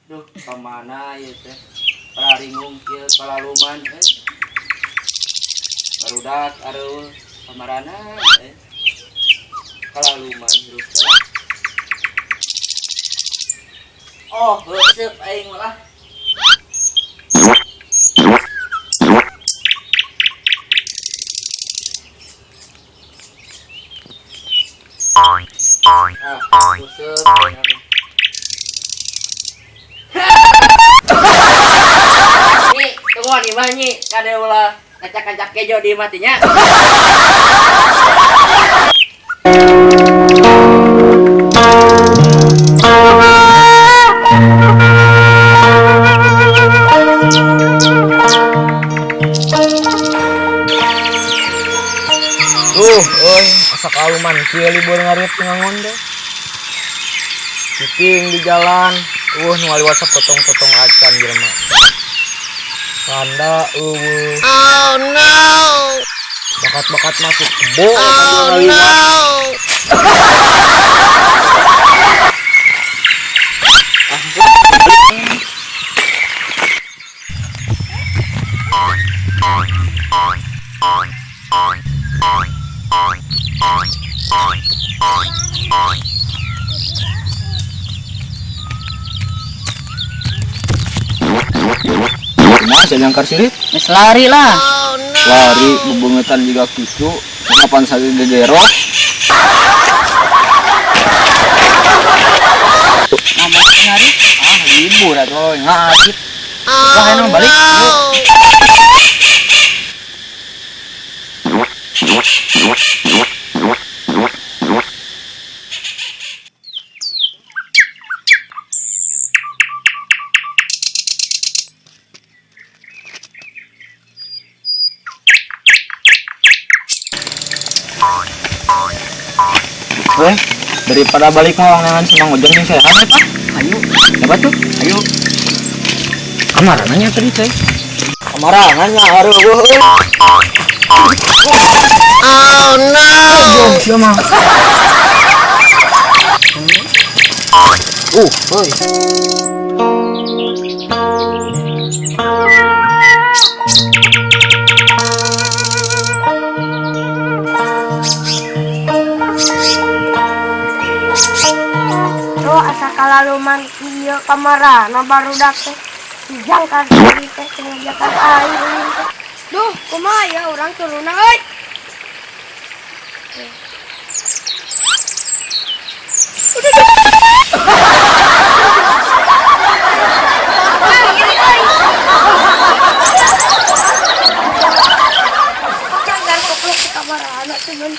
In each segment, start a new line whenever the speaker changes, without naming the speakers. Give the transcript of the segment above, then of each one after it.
Duh, kemana ya teh? Palaringung kieu palaluman barudak areuh pamarana palaluman terus teh. Oh, heuseuk aing mah. Heuseuk. Nyi, tunggu di mah nyi, kade ulah ngacak-ngacak kejo di matinya.
Asa kaluman kieu libur ngarit ngangon teh. Cicing di jalan, nu ngaliwat sapotong-potong acan jelema. Randa eueuh.
Oh no.
Bakat-bakat masuk kebo.
Oh no.
Kumaha jangkar sirit?
Geus lari lah.
Oh no.
Lari bebengetan juga kitu. Kapan sari gegerok?
Ngomong ngari.
Libur atuh ngarit.
Oh
balik.
no.
Daripada balik ngawang dengan senang ojeng nih saya apa?
Ayo,
Apa tuh?
ayo.
Kamarananya tadi saya. Kamarananya areueuh.
Oh no.
Siapa mah? Hoi.
Tuh asa kalaluman ieu kamarana barudak teh dijangkar diri teh ngajakan air ulin teh. Duh, kumaha ya urang turuna euy. Jangan koplok ke kamarana teman.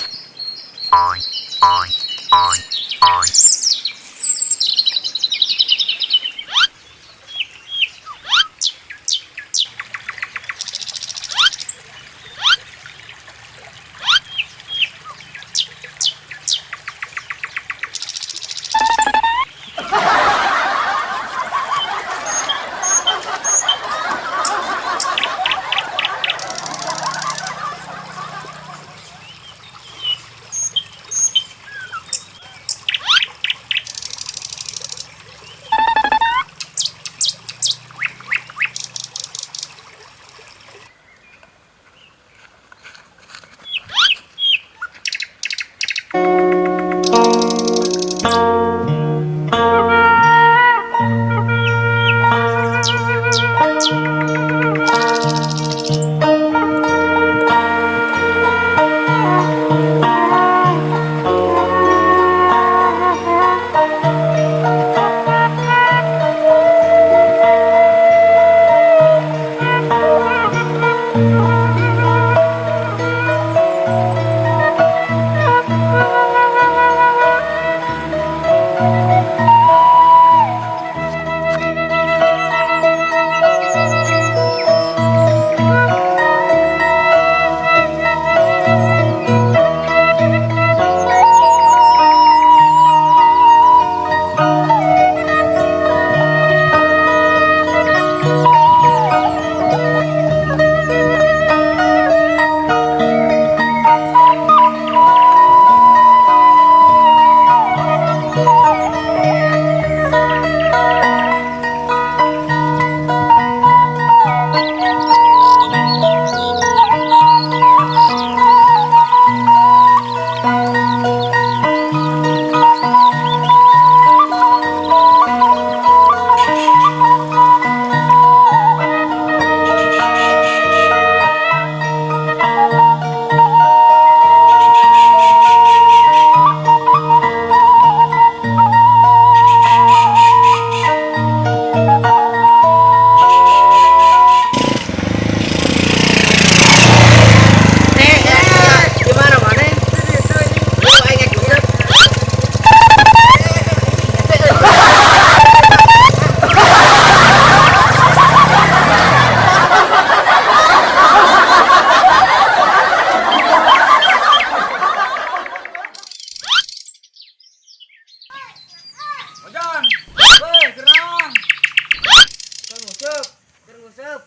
ngusup. Keur ngusup.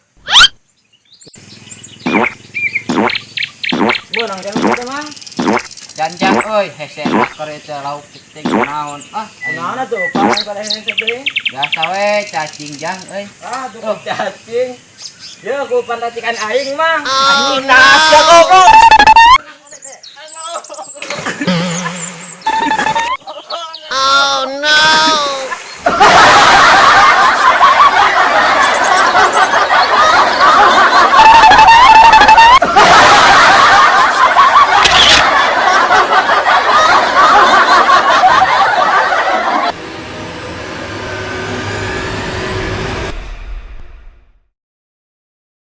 Beurang jangan teh Mang.
Janjang euy hese keur teh lauk penting naon. Ah,
Kunaon tuh? Paling pada hese teh.
biasa we cacing jang euy.
Ah, tuh cacing. Ya, aku pantacikan aing, Mang.
Oh,
Aing nasa goblok.